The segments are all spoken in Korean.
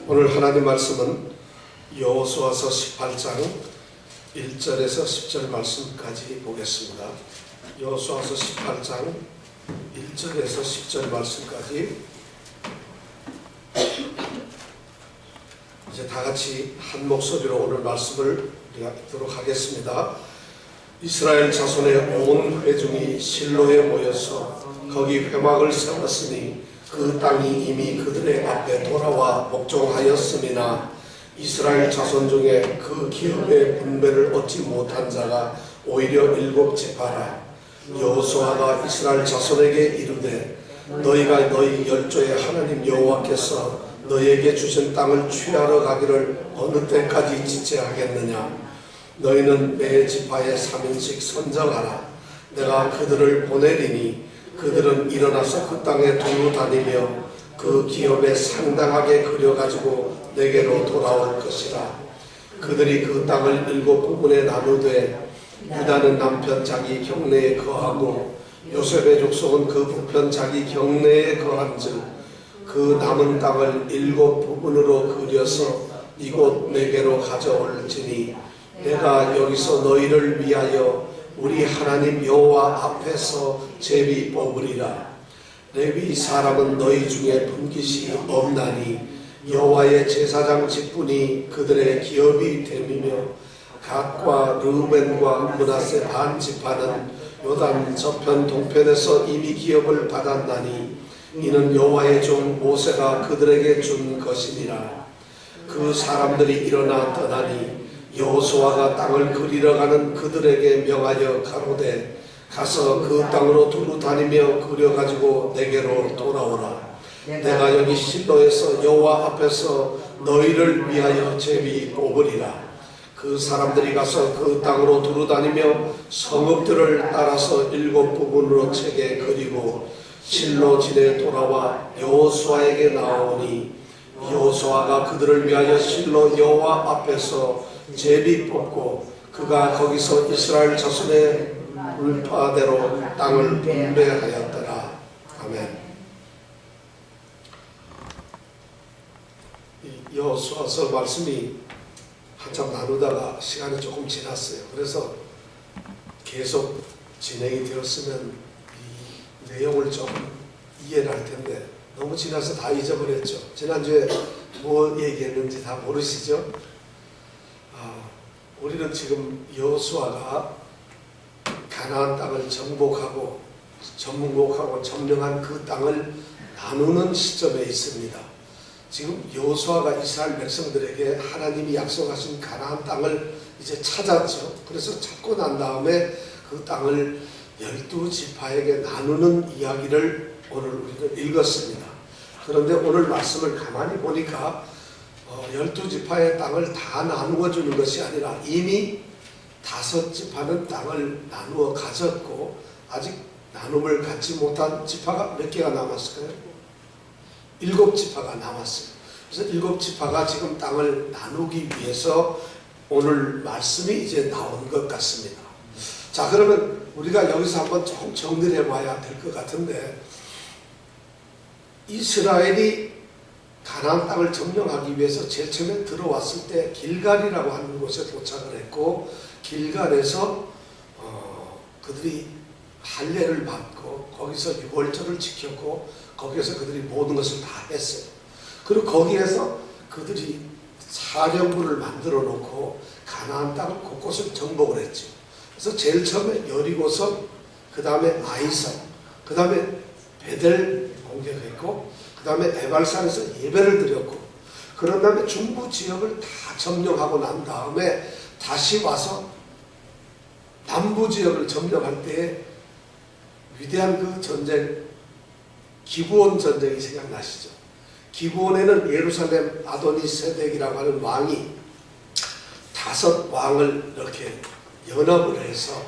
오늘 하나님 말씀은 여호수아서 18장 1절에서 10절 말씀까지 보겠습니다. 여호수아서 18장 1절에서 10절 말씀까지 이제 다같이 한 목소리로 오늘 말씀을 우리가 읽도록 하겠습니다. 이스라엘 자손의 온 회중이 실로에 모여서 거기 회막을 세웠으니 그 땅이 이미 그들의 앞에 돌아와 복종하였음이나 이스라엘 자손 중에 그 기업의 분배를 얻지 못한 자가 오히려 7지파라. 여호수아가 이스라엘 자손에게 이르되 너희가 너희 열조의 하나님 여호와께서 너희에게 주신 땅을 취하러 가기를 어느 때까지 지체하겠느냐. 너희는 매 지파에 3인씩 선정하라. 내가 그들을 보내리니 그들은 일어나서 그 땅에 두루 다니며 그 기업에 상당하게 그려가지고 내게로 돌아올 것이라. 그들이 그 땅을 7부분에 나누되 유다는 남편 자기 경내에 거하고 요셉의 족속은 그 북편 자기 경내에 거한즉 그 남은 땅을 7부분으로 그려서 이곳 내게로 가져올지니 내가 여기서 너희를 위하여 우리 하나님 여호와 앞에서 제비 뽑으리라. 레위 사람은 너희 중에 분깃이 없나니 여호와의 제사장 직분이 그들의 기업이 됨이며 갓과 르우벤과 므낫세 반 지파는 요단 저편 동편에서 이미 기업을 받았나니 이는 여호와의 종 모세가 그들에게 준 것이니라. 그 사람들이 일어나 떠나니 여호수아가 땅을 그리러 가는 그들에게 명하여 가로되 가서 그 땅으로 두루 다니며 그려가지고 내게로 돌아오라. 내가 여기 실로에서 여호와 앞에서 너희를 위하여 제비 뽑으리라. 그 사람들이 가서 그 땅으로 두루 다니며 성읍들을 따라서 7부분으로 채게 그리고 실로 진에 돌아와 여호수아에게 나오니 여호수아가 그들을 위하여 실로 여호와 앞에서 제비 뽑고 그가 거기서 이스라엘 자손의 물파대로 땅을 분배하였더라. 아멘. 이 여호수아서 말씀이 한참 나누다가 시간이 조금 지났어요. 그래서 계속 진행이 되었으면 이 내용을 좀 이해를 할 텐데 너무 지나서 다 잊어버렸죠. 지난주에 뭐 얘기했는지 다 모르시죠? 우리는 지금 여호수아가 가나안 땅을 정복하고 점령한 그 땅을 나누는 시점에 있습니다. 지금 여호수아가 이스라엘 백성들에게 하나님이 약속하신 가나안 땅을 이제 찾았죠. 그래서 찾고 난 다음에 그 땅을 12지파에게 나누는 이야기를 오늘 우리는 읽었습니다. 그런데 오늘 말씀을 가만히 보니까 12지파의 땅을 다 나누어 주는 것이 아니라 이미 5지파는 땅을 나누어 가졌고 아직 나눔을 갖지 못한 지파가 몇 개가 남았을까요? 7지파가 남았어요. 그래서 7지파가 지금 땅을 나누기 위해서 오늘 말씀이 이제 나온 것 같습니다. 자, 그러면 우리가 여기서 한번 조금 정리를 해봐야 될 것 같은데 이스라엘이 가나안 땅을 점령하기 위해서 제일 처음에 들어왔을 때 길갈이라고 하는 곳에 도착을 했고 길갈에서 그들이 할례를 받고 거기서 유월절을 지켰고 거기에서 그들이 모든 것을 다 했어요. 그리고 거기에서 그들이 사령부를 만들어 놓고 가나안 땅을 곳곳을 정복을 했죠. 그래서 제일 처음에 여리고성, 그 다음에 아이성, 그 다음에 베델 공격했고 그 다음에 에발산에서 예배를 드렸고 그런 다음에 중부 지역을 다 점령하고 난 다음에 다시 와서 남부 지역을 점령할 때 위대한 그 전쟁 기브온 전쟁이 생각나시죠? 기브온에는 예루살렘 아도니세덱이라고 하는 왕이 5 왕을 이렇게 연합을 해서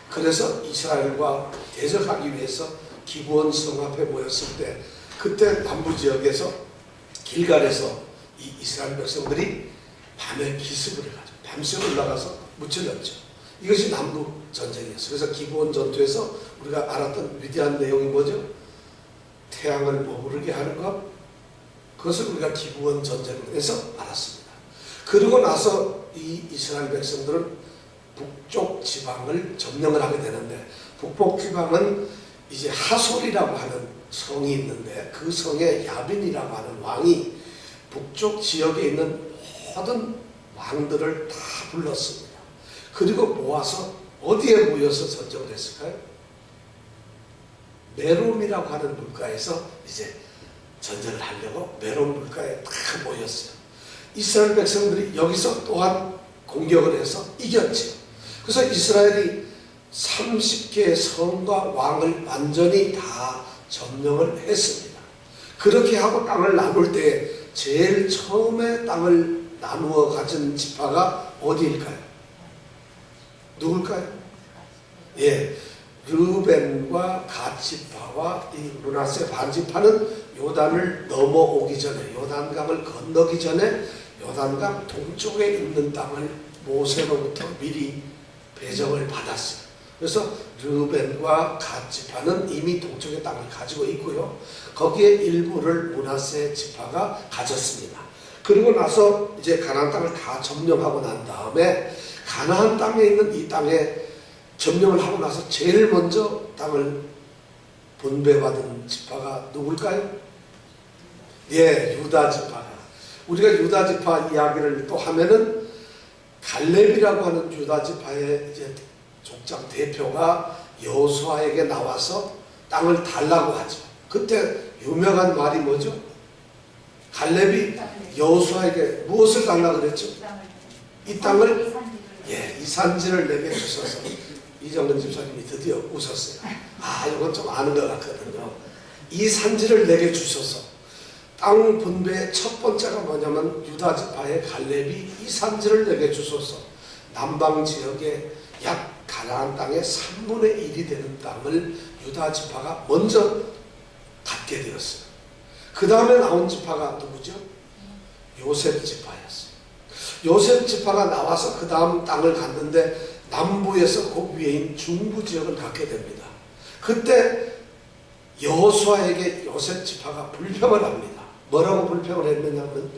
그래서 이스라엘과 대적하기 위해서 기브온 성 앞에 모였을 때 그때 남부지역에서 길갈에서 이 이스라엘 백성들이 밤에 기습을 해가지고 밤새 올라가서 무찔렀죠. 이것이 남부 전쟁이었어요. 그래서 기브온 전투에서 우리가 알았던 위대한 내용이 뭐죠? 태양을 머무르게 하는 것, 그것을 우리가 기브온 전쟁에서 알았습니다. 그리고 나서 이 이스라엘 백성들은 북쪽 지방을 점령을 하게 되는데, 북쪽 지방은 이제 하솔이라고 하는 성이 있는데, 그 성에 야빈이라고 하는 왕이 북쪽 지역에 있는 모든 왕들을 다 불렀습니다. 그리고 모아서 어디에 모여서 전쟁을 했을까요? 메롬이라고 하는 물가에서 이제 전쟁을 하려고 메롬 물가에 다 모였어요. 이스라엘 백성들이 여기서 또한 공격을 해서 이겼죠. 그래서 이스라엘이 30개의 성과 왕을 완전히 다 점령을 했습니다. 그렇게 하고 땅을 나눌 때 제일 처음에 땅을 나누어 가진 지파가 어디일까요? 누굴까요? 예, 르벤과 갓 지파와 이 므낫세 반 지파는 요단을 넘어오기 전에, 요단강을 건너기 전에 요단강 동쪽에 있는 땅을 모세로부터 미리 배정을 받았어요. 그래서 르벤과 갓 지파는 이미 동쪽의 땅을 가지고 있고요. 거기에 일부를 므낫세 지파가 가졌습니다. 그리고 나서 이제 가나안 땅을 다 점령하고 난 다음에 가나안 땅에 있는 이 땅에 점령을 하고 나서 제일 먼저 땅을 분배받은 지파가 누굴까요? 예, 유다 지파가. 우리가 유다 지파 이야기를 또 하면은 갈렙이라고 하는 유다 지파의 이제 족장 대표가 여호수아에게 나와서 땅을 달라고 하죠. 그때 유명한 말이 뭐죠? 갈렙이 여호수아에게 무엇을 달라고 그랬죠? 이 땅을, 예, 이 산지를 내게 주셔서. 이정근 집사님이 드디어 웃었어요. 아, 이건 좀 아는 것 같거든요. 이 산지를 내게 주셔서. 땅 분배의 첫 번째가 뭐냐면 유다 지파의 갈렙이 이 산지를 내게 주소서. 남방 지역에 약 가나안 땅의 3분의 1이 되는 땅을 유다 지파가 먼저 갖게 되었어요. 그 다음에 나온 지파가 누구죠? 요셉 지파였어요. 요셉 지파가 나와서 그 다음 땅을 갔는데 남부에서 그 위에인 중부 지역을 갖게 됩니다. 그때 여호수아에게 요셉 지파가 불평을 합니다. 뭐라고 불평을 했느냐면,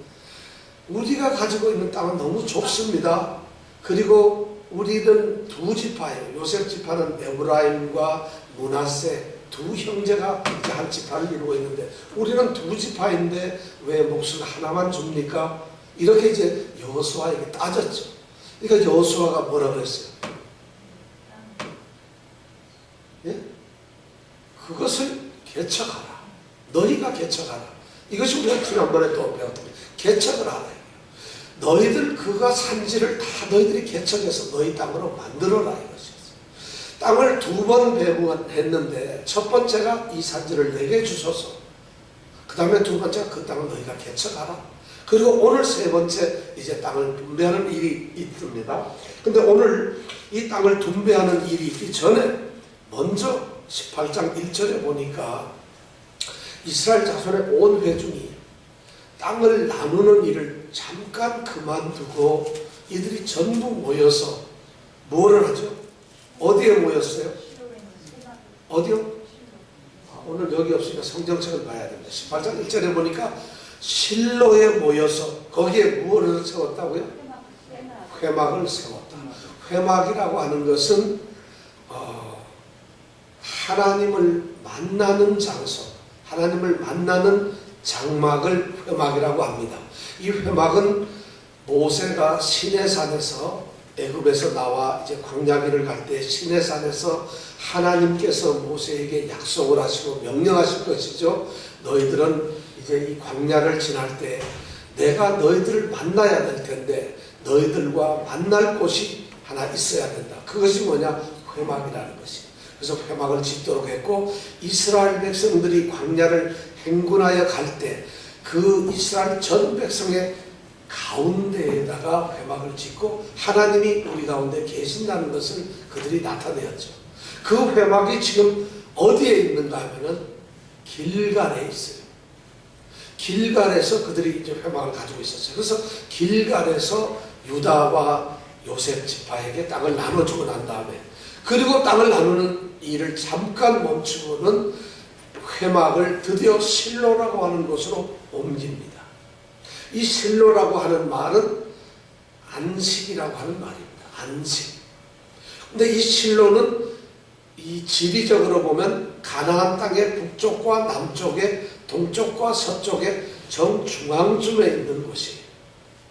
우리가 가지고 있는 땅은 너무 좁습니다. 그리고 우리는 두 지파예요. 요셉 지파는 에브라임과 므낫세 두 형제가 한 지파를 이루고 있는데 우리는 두 지파인데 왜 몫을 하나만 줍니까? 이렇게 이제 여호수아에게 따졌죠. 그러니까 여호수아가 뭐라 그랬어요? 예? 그것을 개척하라. 너희가 개척하라. 이것이 우리가 지난번에 또 배웠던 거예요. 개척을 하라. 너희들 그가 산지를 다 너희들이 개척해서 너희 땅으로 만들어라 이것이었어요. 땅을 두 번 배분했는데 첫 번째가 이 산지를 내게 주소서. 그 다음에 두 번째가 그 땅을 너희가 개척하라. 그리고 오늘 세 번째 이제 땅을 분배하는 일이 있습니다. 근데 오늘 이 땅을 분배하는 일이 있기 전에 먼저 18장 1절에 보니까 이스라엘 자손의 온 회중이 땅을 나누는 일을 잠깐 그만두고 이들이 전부 모여서 뭐를 하죠? 어디에 모였어요? 어디요? 오늘 여기 없으니까 성경책을 봐야 됩니다. 18장 1절에 보니까 실로에 모여서 거기에 무엇을 세웠다고요? 회막을 세웠다. 회막이라고 하는 것은 하나님을 만나는 장소, 하나님을 만나는 장막을 회막이라고 합니다. 이 회막은 모세가 시내산에서 애굽에서 나와 이제 광야길을 갈 때 시내산에서 하나님께서 모세에게 약속을 하시고 명령하실 것이죠. 너희들은 이제 이 광야를 지날 때 내가 너희들을 만나야 될 텐데 너희들과 만날 곳이 하나 있어야 된다. 그것이 뭐냐? 회막이라는 것이. 그래서 회막을 짓도록 했고 이스라엘 백성들이 광야를 행군하여 갈 때 그 이스라엘 전 백성의 가운데에다가 회막을 짓고 하나님이 우리 가운데 계신다는 것을 그들이 나타내었죠. 그 회막이 지금 어디에 있는가 하면은 길갈에 있어요. 길갈에서 그들이 이제 회막을 가지고 있었어요. 그래서 길갈에서 유다와 요셉 지파에게 땅을 나눠주고 난 다음에 그리고 땅을 나누는 일을 잠깐 멈추고는 회막을 드디어 실로라고 하는 곳으로 옮깁니다. 이 실로라고 하는 말은 안식이라고 하는 말입니다. 안식. 근데 이 실로는 이 지리적으로 보면 가나안 땅의 북쪽과 남쪽에 동쪽과 서쪽에 정중앙쯤에 있는 곳이에요.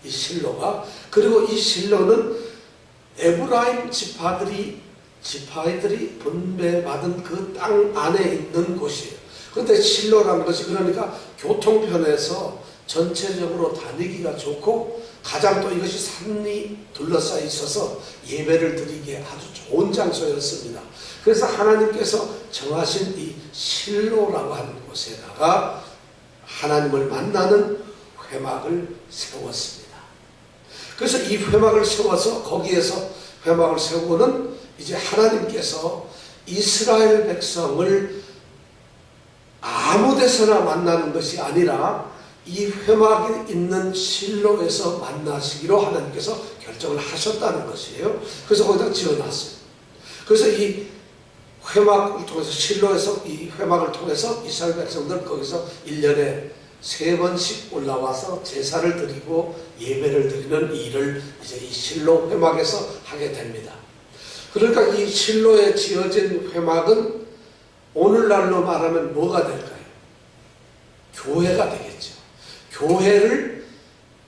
이 실로가. 그리고 이 실로는 에브라임 지파들이 분배받은 그 땅 안에 있는 곳이에요. 그런데 실로라는 것이 그러니까 교통편에서 전체적으로 다니기가 좋고 가장 또 이것이 산이 둘러싸여 있어서 예배를 드리기에 아주 좋은 장소였습니다. 그래서 하나님께서 정하신 이 실로라고 하는 곳에다가 하나님을 만나는 회막을 세웠습니다. 그래서 이 회막을 세워서 거기에서 회막을 세우고는 이제 하나님께서 이스라엘 백성을 아무 데서나 만나는 것이 아니라 이 회막이 있는 실로에서 만나시기로 하나님께서 결정을 하셨다는 것이에요. 그래서 거기다 지어놨어요. 그래서 이 회막을 통해서 실로에서 이 회막을 통해서 이스라엘 백성들 거기서 1년에 3번씩 올라와서 제사를 드리고 예배를 드리는 일을 이제 이 실로 회막에서 하게 됩니다. 그러니까 이 실로에 지어진 회막은 오늘날로 말하면 뭐가 될까요? 교회가 되겠죠. 교회를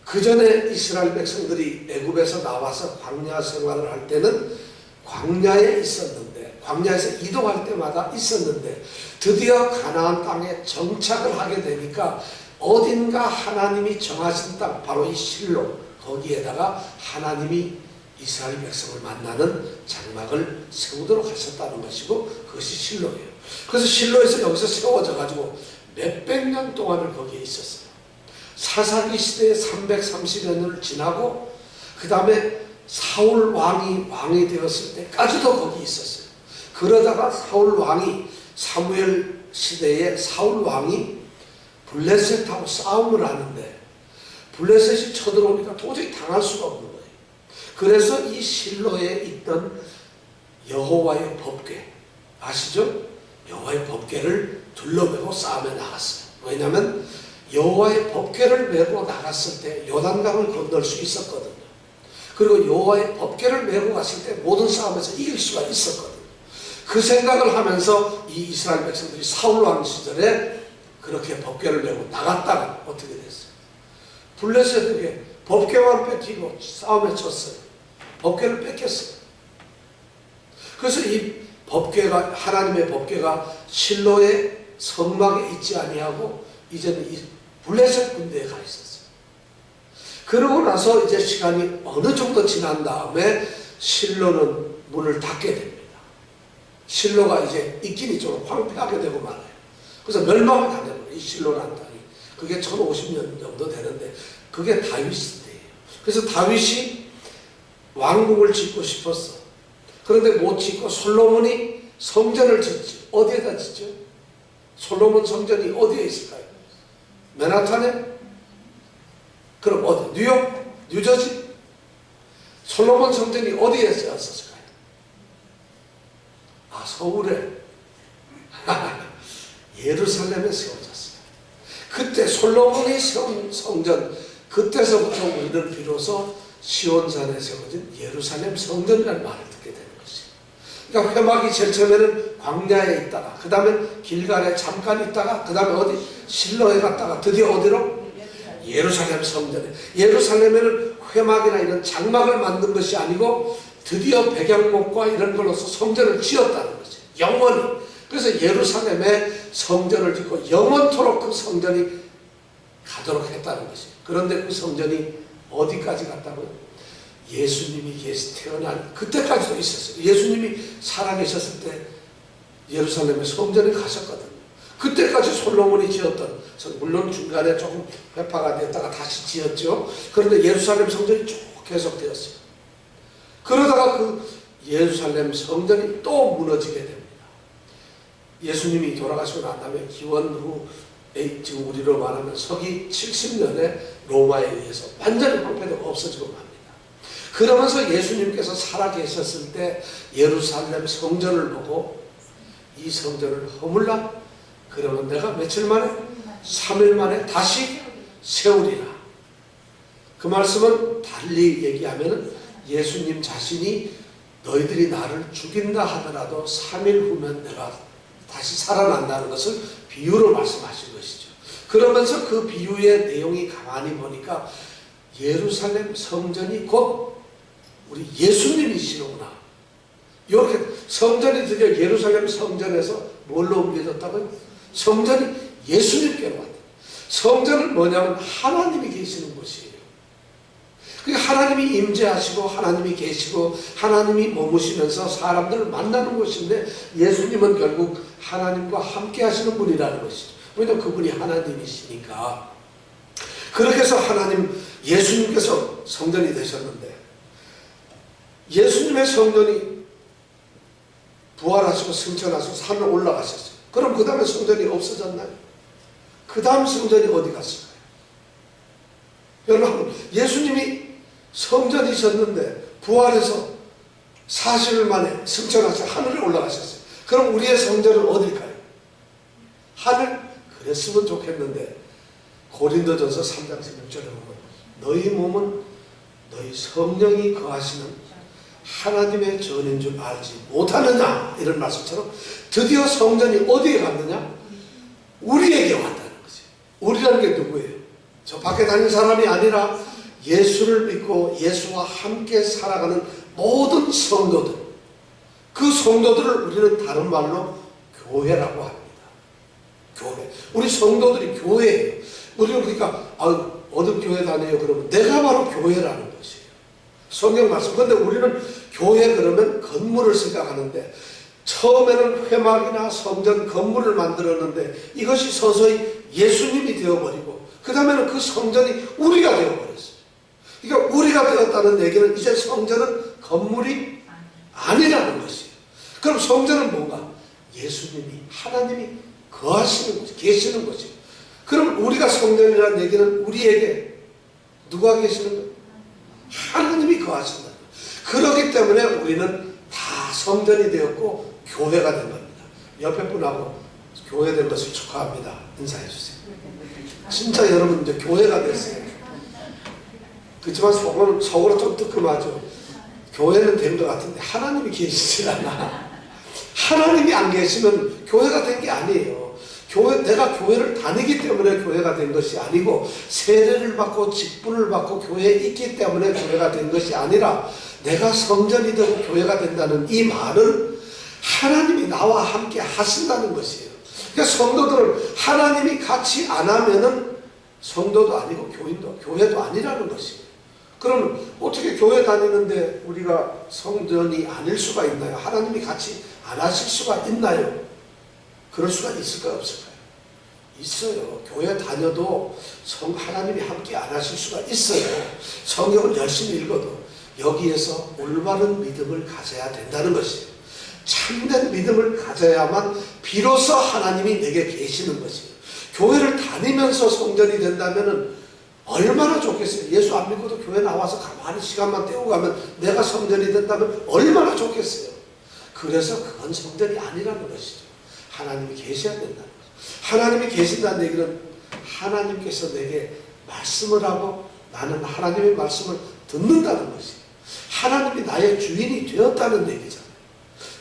그 전에 이스라엘 백성들이 애굽에서 나와서 광야 생활을 할 때는 광야에 있었는데, 광야에서 이동할 때마다 있었는데 드디어 가나안 땅에 정착을 하게 되니까 어딘가 하나님이 정하신 땅, 바로 이 실로, 거기에다가 하나님이 이스라엘 백성을 만나는 장막을 세우도록 하셨다는 것이고 그것이 실로예요. 그래서 실로에서 여기서 세워져 가지고 몇백 년 동안을 거기에 있었어요. 사사기 시대에 330여 년을 지나고 그 다음에 사울 왕이 되었을 때까지도 거기 있었어요. 그러다가 사울 왕이 사무엘 시대에 사울 왕이 블레셋하고 싸움을 하는데 블레셋이 쳐들어오니까 도저히 당할 수가 없는 거예요. 그래서 이 실로에 있던 여호와의 법궤 아시죠? 여호와의 법궤를 둘러매고 싸움에 나갔어요. 왜냐하면 여호와의 법궤를 메고 나갔을 때 요단강을 건널 수 있었거든요. 그리고 여호와의 법궤를 메고 갔을 때 모든 싸움에서 이길 수가 있었거든요. 그 생각을 하면서 이 이스라엘 백성들이 사울 왕 시절에 그렇게 법궤를 메고 나갔다가 어떻게 됐어요? 블레셋에게 법궤만 뺏기고 싸움에 졌어요. 법궤를 뺏겼어요. 그래서 이 법궤가, 하나님의 법궤가 실로의 성막에 있지 아니하고 이제는 이 블레셋 군대에 가 있었어요. 그러고 나서 이제 시간이 어느 정도 지난 다음에 실로는 문을 닫게 됩니다. 실로가 이제 있긴 있죠. 황폐하게 되고 말아요. 그래서 멸망을 당해버려요. 이 실로라는 땅이. 그게 1050년 정도 되는데 그게 다윗 시대예요. 그래서 다윗이 왕궁을 짓고 싶었어. 그런데 못 짓고 솔로몬이 성전을 짓지. 어디에다 짓죠? 솔로몬 성전이 어디에 있을까요? 맨하탄에? 그럼 어디? 뉴욕? 뉴저지? 솔로몬 성전이 어디에 세웠을까요? 아, 서울에. 예루살렘에 세워졌어요. 그때 솔로몬이 세운 성전, 그때서부터 우리는 비로소 시온산에 세워진 예루살렘 성전이라는 말을 듣게 되는 것이에요. 그러니까 회막이 제일 처음에는 광야에 있다가 그 다음에 길갈에 잠깐 있다가 그 다음에 어디? 실로에 갔다가 드디어 어디로? 예루살렘 성전에. 예루살렘에는 회막이나 이런 장막을 만든 것이 아니고 드디어 백양목과 이런 걸로서 성전을 지었다는 것이에요. 영원히. 그래서 예루살렘에 성전을 짓고 영원토록 그 성전이 가도록 했다는 것이에요. 그런데 그 성전이 어디까지 갔다고요? 예수님이 태어난 그때까지도 있었어요. 예수님이 살아계셨을 때 예루살렘에 성전에 가셨거든요. 그때까지 솔로몬이 지었던, 물론 중간에 조금 회파가 됐다가 다시 지었죠. 그런데 예루살렘 성전이 쭉 계속되었어요. 그러다가 그 예루살렘 성전이 또 무너지게 됩니다. 예수님이 돌아가시고 난 다음에 기원 후에 지금 우리로 말하면 서기 70년에 로마에 의해서 완전히 황폐되고 없어지고 맙니다. 그러면서 예수님께서 살아계셨을 때 예루살렘 성전을 보고 이 성전을 허물라 그러면 내가 며칠 만에? 3일 만에 다시 세우리라. 그 말씀은 달리 얘기하면 예수님 자신이 너희들이 나를 죽인다 하더라도 3일 후면 내가 다시 살아난다는 것을 비유로 말씀하신 것이죠. 그러면서 그 비유의 내용이 가만히 보니까 예루살렘 성전이 곧 우리 예수님이시는구나. 이렇게 성전이 드디어 예루살렘 성전에서 뭘로 옮겨졌다고요? 성전이 예수님께로 왔다. 성전은 뭐냐면 하나님이 계시는 곳이에요. 그러니까 하나님이 임재하시고 하나님이 계시고 하나님이 머무시면서 사람들을 만나는 곳인데 예수님은 결국 하나님과 함께 하시는 분이라는 것이죠. 왜냐하면 그분이 하나님이시니까. 그렇게 해서 예수님께서 성전이 되셨는데 예수님의 성전이 부활하시고 승천하시고 산을 올라가셨어요. 그럼 그 다음에 성전이 없어졌나요? 그 다음 성전이 어디 갔을까요? 여러분, 예수님이 성전이셨는데 부활해서 40일 만에 승천하셔서 하늘에 올라가셨어요. 그럼 우리의 성전은 어딜까요? 하늘? 그랬으면 좋겠는데 고린도전서 3장 16절에 보면 너희 몸은 너희 성령이 거하시는 하나님의 전인 줄 알지 못하느냐, 이런 말씀처럼 드디어 성전이 어디에 갔느냐? 우리에게 왔다는 거지. 우리라는 게 누구예요? 저 밖에 다니는 사람이 아니라 예수를 믿고 예수와 함께 살아가는 모든 성도들, 그 성도들을 우리는 다른 말로 교회라고 합니다. 교회. 우리 성도들이 교회예요. 우리는 그러니까 어느 교회 다녀요? 그러면 내가 바로 교회라는 것이에요. 성경 말씀. 그런데 우리는 교회 그러면 건물을 생각하는데 처음에는 회막이나 성전 건물을 만들었는데 이것이 서서히 예수님이 되어버리고 그 다음에는 그 성전이 우리가 되어버렸어요. 그러니까 우리가 되었다는 얘기는 이제 성전은 건물이 아니라는 것이에요. 그럼 성전은 뭔가? 예수님이, 하나님이 거하시는 곳이, 계시는 곳이에요. 그럼 우리가 성전이라는 얘기는 우리에게 누가 계시는 거예요? 하나님이 거하신다. 그렇기 때문에 우리는 다 성전이 되었고 교회가 된 겁니다. 옆에 분하고 교회된 것을 축하합니다. 인사해 주세요. 진짜 여러분 이제 교회가 됐어요. 그렇지만 속으로 좀 뜨끔하죠. 교회는 된 것 같은데 하나님이 계시질 않아. 하나님이 안 계시면 교회가 된 게 아니에요. 내가 교회를 다니기 때문에 교회가 된 것이 아니고 세례를 받고 직분을 받고 교회에 있기 때문에 교회가 된 것이 아니라 내가 성전이 되고 교회가 된다는 이 말은 하나님이 나와 함께 하신다는 것이에요. 그러니까 성도들은 하나님이 같이 안 하면은 성도도 아니고 교회도 아니라는 것이에요. 그럼 어떻게 교회 다니는데 우리가 성전이 아닐 수가 있나요? 하나님이 같이 안 하실 수가 있나요? 그럴 수가 있을까요? 없을까요? 있어요. 교회 다녀도 하나님이 함께 안 하실 수가 있어요. 성경을 열심히 읽어도 여기에서 올바른 믿음을 가져야 된다는 것이에요. 참된 믿음을 가져야만 비로소 하나님이 내게 계시는 것이에요. 교회를 다니면서 성전이 된다면 얼마나 좋겠어요. 예수 안 믿고도 교회 나와서 가만히 시간만 때우고 가면 내가 성전이 된다면 얼마나 좋겠어요. 그래서 그건 성전이 아니라는 것이죠. 하나님이 계셔야 된다는 거죠. 하나님이 계신다는 얘기는 하나님께서 내게 말씀을 하고 나는 하나님의 말씀을 듣는다는 것이에요. 하나님이 나의 주인이 되었다는 얘기잖아요.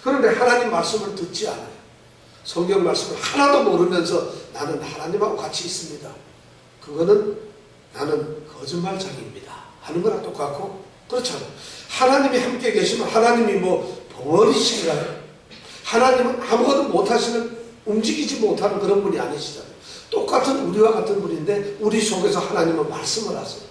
그런데 하나님 말씀을 듣지 않아요. 성경 말씀을 하나도 모르면서 나는 하나님하고 같이 있습니다. 그거는 나는 거짓말장입니다 하는 거랑 똑같고 그렇잖아요. 하나님이 함께 계시면 하나님이 뭐 벙어리신가요? 하나님은 아무것도 못하시는, 움직이지 못하는 그런 분이 아니시잖아요. 똑같은 우리와 같은 분인데 우리 속에서 하나님은 말씀을 하세요.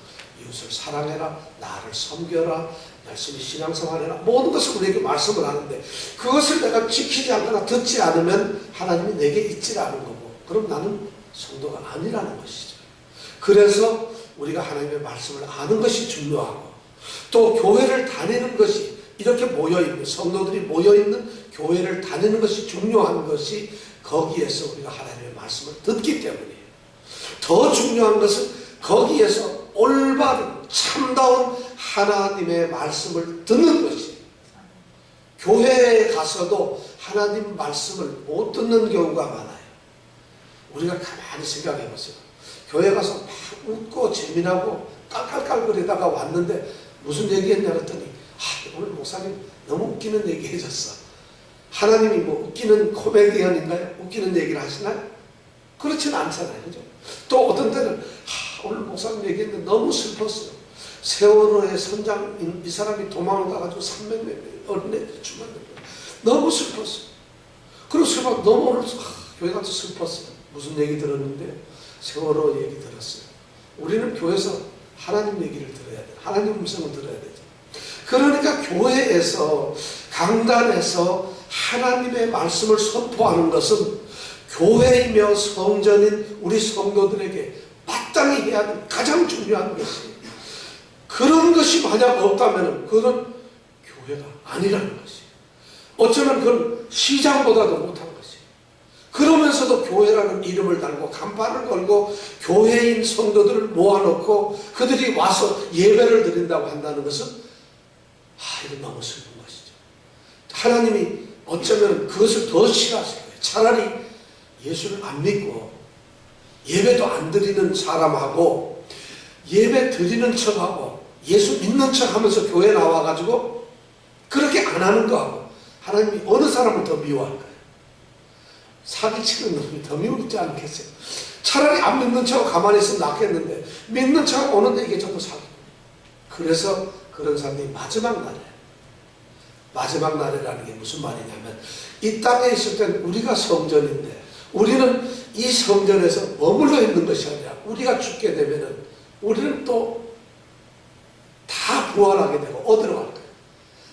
이웃을 사랑해라, 나를 섬겨라, 열심히 신앙생활해라, 모든 것을 우리에게 말씀을 하는데 그것을 내가 지키지 않거나 듣지 않으면 하나님이 내게 있지 않은 거고 그럼 나는 성도가 아니라는 것이죠. 그래서 우리가 하나님의 말씀을 아는 것이 중요하고 또 교회를 다니는 것이 이렇게 모여있는 성도들이 모여있는 교회를 다니는 것이 중요한 것이 거기에서 우리가 하나님의 말씀을 듣기 때문이에요. 더 중요한 것은 거기에서 올바른 참다운 하나님의 말씀을 듣는 것이에요. 교회에 가서도 하나님 말씀을 못 듣는 경우가 많아요. 우리가 가만히 생각해 보세요. 교회 가서 막 웃고 재미나고 깔깔깔거리다가 왔는데 무슨 얘기했냐 그랬더니 오늘 목사님 너무 웃기는 얘기 해줬어. 하나님이 뭐 웃기는 코미디언인가요? 웃기는 얘기를 하시나요? 그렇지는 않잖아요. 그죠? 또 어떤 때는 오늘 목사님 얘기했는데 너무 슬펐어요. 세월호의 선장 이 사람이 도망을 가가지고 300명 어린애들이 죽었는데 너무 슬펐어요. 그리고 슬퍼 너무 오늘 교회 가서 슬펐어요. 무슨 얘기 들었는데 세월호 얘기 들었어요. 우리는 교회에서 하나님 얘기를 들어야 돼요. 하나님 음성을 들어야 되죠. 그러니까 교회에서 강단에서 하나님의 말씀을 선포하는 것은 교회이며 성전인 우리 성도들에게 마땅히 해야 하는 가장 중요한 것이에요. 그런 것이 만약 없다면 그건 교회가 아니라는 것이에요. 어쩌면 그건 시장보다도 못한 것이에요. 그러면서도 교회라는 이름을 달고 간판을 걸고 교회인 성도들을 모아놓고 그들이 와서 예배를 드린다고 한다는 것은 이건 너무 슬픈 것이죠. 하나님이 어쩌면 그것을 더 싫어하실 거예요. 차라리 예수를 안 믿고 예배도 안 드리는 사람하고 예배 드리는 척하고 예수 믿는 척하면서 교회 나와가지고 그렇게 안 하는 거하고 하나님이 어느 사람을 더 미워할까요? 사기치는 놈이 더 미우지 않겠어요? 차라리 안 믿는 척하고 가만히 있으면 낫겠는데 믿는 척하고 오는데 이게 전부 사기고. 그래서 그런 사람들이 마지막 날이라는 게 무슨 말이냐면 이 땅에 있을 때는 우리가 성전인데 우리는 이 성전에서 머물러 있는 것이 아니라 우리가 죽게 되면은 우리는 또 다 부활하게 되고 어디로 갈 거예요?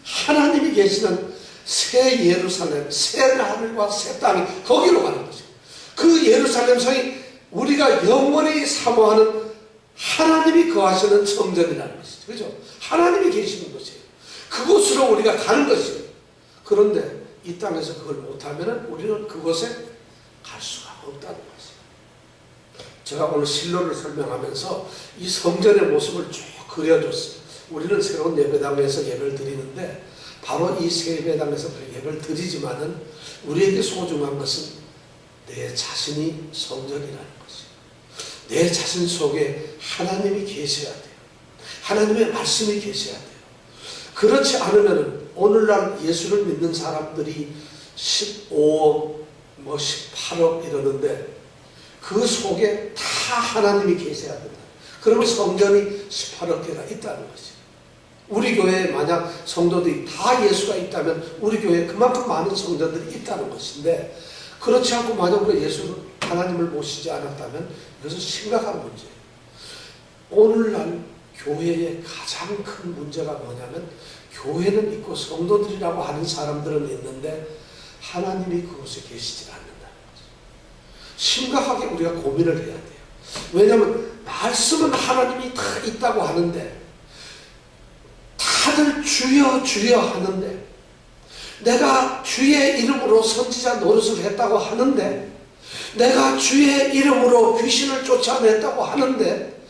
하나님이 계시는 새 예루살렘, 새 하늘과 새 땅이 거기로 가는 거죠. 그 예루살렘 성이 우리가 영원히 사모하는 하나님이 거하시는 성전이라는 것이죠. 그죠? 하나님이 계시는 것이에요. 그곳으로 우리가 가는 것이에요. 그런데 이 땅에서 그걸 못하면 우리는 그곳에 갈 수가 없다는 것이에요. 제가 오늘 실로를 설명하면서 이 성전의 모습을 쭉 그려줬어요. 우리는 새로운 예배당에서 예배를 드리는데 바로 이 새 예배당에서 예배를 드리지만은 우리에게 소중한 것은 내 자신이 성전이라는 것이에요. 내 자신 속에 하나님이 계셔야 돼요. 하나님의 말씀이 계셔야 돼요. 그렇지 않으면 오늘날 예수를 믿는 사람들이 15억, 18억 이러는데 그 속에 다 하나님이 계셔야 된다. 그러면 성전이 18억 개가 있다는 것이죠. 우리 교회에 만약 성도들이 다 예수가 있다면 우리 교회에 그만큼 많은 성전들이 있다는 것인데 그렇지 않고 만약 우리가 예수를 하나님을 모시지 않았다면 이것은 심각한 문제예요. 오늘날 교회의 가장 큰 문제가 뭐냐면 교회는 있고 성도들이라고 하는 사람들은 있는데 하나님이 그곳에 계시지 않는다는 거죠. 심각하게 우리가 고민을 해야 돼요. 왜냐하면 말씀은 하나님이 다 있다고 하는데 다들 주여 주여 하는데 내가 주의 이름으로 선지자 노릇을 했다고 하는데 내가 주의 이름으로 귀신을 쫓아냈다고 하는데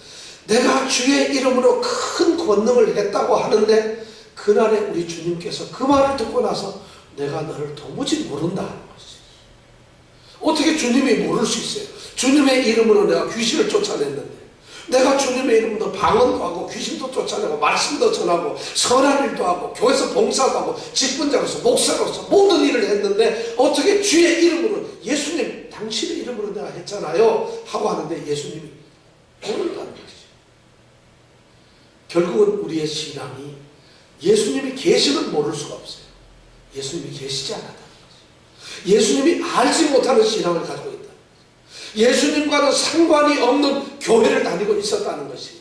내가 주의 이름으로 큰 권능을 했다고 하는데 그날에 우리 주님께서 그 말을 듣고 나서 내가 너를 도무지 모른다 하는 것이죠. 어떻게 주님이 모를 수 있어요? 주님의 이름으로 내가 귀신을 쫓아냈는데 내가 주님의 이름으로 방언도 하고 귀신도 쫓아내고 말씀도 전하고 선한 일도 하고 교회에서 봉사도 하고 직분자로서 목사로서 모든 일을 했는데 어떻게 주의 이름으로 예수님 당신의 이름으로 내가 했잖아요 하고 하는데 예수님이 모른다는 것이죠. 결국은 우리의 신앙이 예수님이 계시면 모를 수가 없어요. 예수님이 계시지 않았다는 거죠. 예수님이 알지 못하는 신앙을 가지고 있다. 예수님과는 상관이 없는 교회를 다니고 있었다는 것이에요.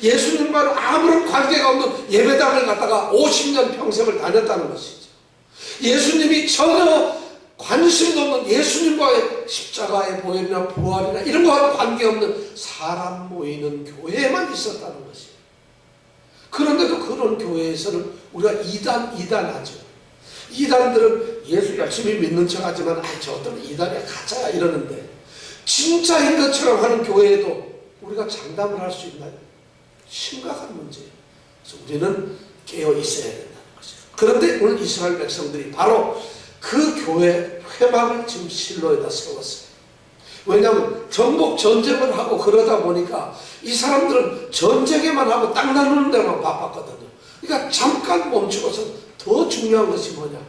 예수님과는 아무런 관계가 없는 예배당을 갔다가 50년 평생을 다녔다는 것이죠. 예수님이 전혀 관심도 없는 예수님과의 십자가의 보혈이나 부활이나 이런 거와는 관계없는 사람 모이는 교회에만 있었다는 것이에요. 그런데도 그런 교회에서는 우리가 이단하죠. 이단들은 예수 열심히 믿는 척 하지만 저 어떤 이단이야 가짜야 이러는데 진짜인 것처럼 하는 교회에도 우리가 장담을 할 수 있나요? 심각한 문제예요. 그래서 우리는 깨어 있어야 된다는 것이죠. 그런데 오늘 이스라엘 백성들이 바로 그 교회 회막을 지금 실로에다 세웠어요. 왜냐하면 정복 전쟁을 하고 그러다 보니까 이 사람들은 전쟁에만 하고 땅 나누는 데만 바빴거든요. 그러니까 잠깐 멈추고서 더 중요한 것이 뭐냐?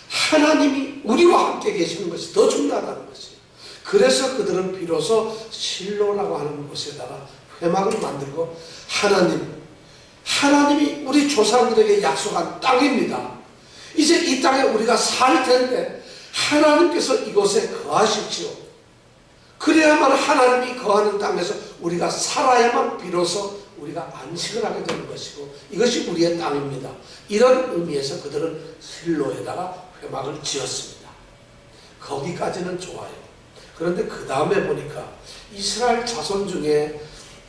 하나님이 우리와 함께 계시는 것이 더 중요하다는 것이에요. 그래서 그들은 비로소 실로라고 하는 곳에다가 회막을 만들고 하나님이 우리 조상들에게 약속한 땅입니다. 이제 이 땅에 우리가 살 텐데 하나님께서 이곳에 거하십시오. 그래야만 하나님이 거하는 땅에서 우리가 살아야만 비로소 우리가 안식을 하게 되는 것이고 이것이 우리의 땅입니다. 이런 의미에서 그들은 실로에다가 회막을 지었습니다. 거기까지는 좋아요. 그런데 그 다음에 보니까 이스라엘 자손 중에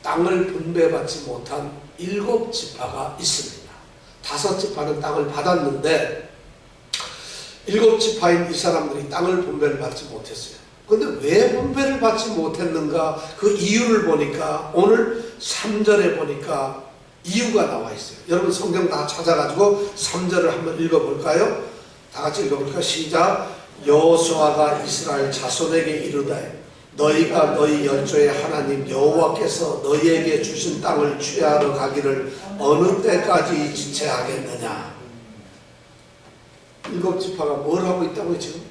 땅을 분배받지 못한 7지파가 있습니다. 5지파는 땅을 받았는데 7지파인 이 사람들이 땅을 분배를 받지 못했어요. 그런데 왜 분배를 받지 못했는가? 그 이유를 보니까 오늘 3절에 보니까 이유가 나와 있어요. 여러분 성경 다 찾아가지고 3절을 한번 읽어볼까요? 다 같이 읽어볼까요? 시작. 여호수아가 이스라엘 자손에게 이르되 너희가 너희 열조의 하나님 여호와께서 너희에게 주신 땅을 취하러 가기를 어느 때까지 지체하겠느냐? 7지파가 뭘 하고 있다고요 지금?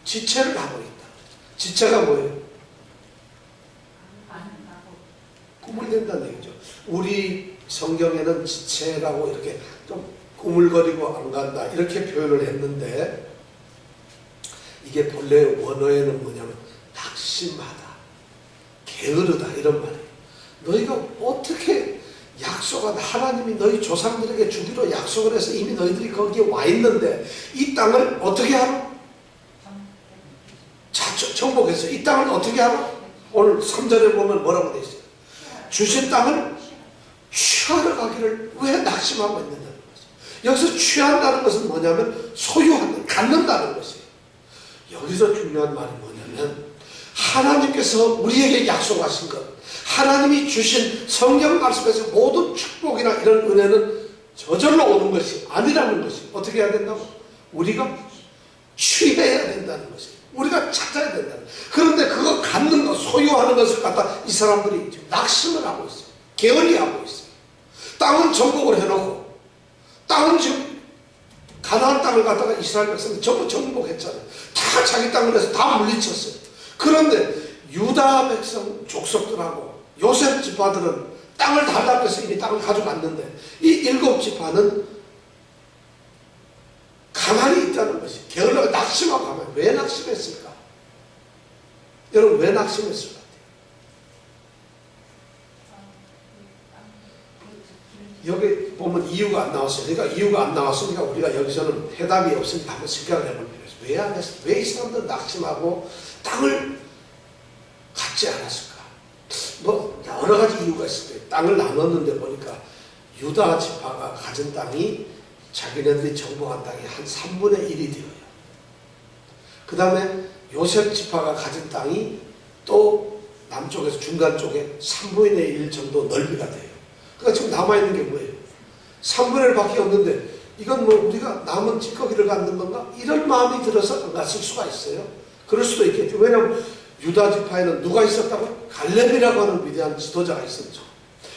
지체를 하고 있다. 지체가 뭐예요? 꿈을 댄다는 얘기죠. 우리 성경에는 지체라고 이렇게 좀 꾸물거리고 안 간다 이렇게 표현을 했는데 이게 본래 원어에는 뭐냐면 낙심하다, 게으르다 이런 말이에요. 너희가 어떻게 약속한 하나님이 너희 조상들에게 주기로 약속을 해서 이미 너희들이 거기에 와 있는데 이 땅을 어떻게 하라? 정복했어요. 이 땅을 어떻게 하라? 오늘 3절에 보면 뭐라고 되어 있어요? 주신 땅을 취하러 가기를 왜 낙심하고 있느냐는 거죠. 여기서 취한다는 것은 뭐냐면 소유한다, 갖는다는 것이에요. 여기서 중요한 말이 뭐냐면 하나님께서 우리에게 약속하신 것, 하나님이 주신 성경 말씀에서 모든 축복이나 이런 은혜는 저절로 오는 것이 아니라는 것이 어떻게 해야 된다고? 우리가 취해야 된다는 것이에요. 우리가 찾아야 된다는 것이에요. 그런데 그거 갖는 것, 소유하는 것을 갖다 이 사람들이 지금 낙심을 하고 있어요. 게을리 하고 있어요. 땅은 정복을 해놓고 땅은 지금 가나안 땅을 갖다가 이스라엘 백성이 전부 정복했잖아요. 다 자기 땅을 해서 다 물리쳤어요. 그런데 유다 백성 족속들하고 요셉 지파들은 땅을 달라고 해서 이미 땅을 가져갔는데 이 7지파는 가만히 있다는 것이 게을러가 낙심하고 가만히. 왜 낙심했을까? 여러분 왜 낙심했을 것 같아요? 여기 보면 이유가 안 나왔어요. 그러니까 이유가 안 나왔으니까 우리가 여기서는 해답이 없으니까 한번 생각을 해볼 필요가 있어요. 왜 안 했을까? 왜 이 사람들은 낙심하고 땅을 갖지 않았을까? 뭐 여러 가지 이유가 있을 거예요. 땅을 나눴는데 보니까 유다 지파가 가진 땅이 자기네들이 정복한 땅이 한 3분의 1이 되어요. 그 다음에 요셉 지파가 가진 땅이 또 남쪽에서 중간 쪽에 3분의 1 정도 넓이가 돼요. 그러니까 지금 남아있는 게 뭐예요? 3분의 1밖에 없는데 이건 뭐 우리가 남은 찌꺼기를 갖는 건가? 이런 마음이 들어서 안 갔을 수가 있어요. 그럴 수도 있겠죠. 왜냐하면 유다 지파에는 누가 있었다고? 갈렙이라고 하는 위대한 지도자가 있었죠.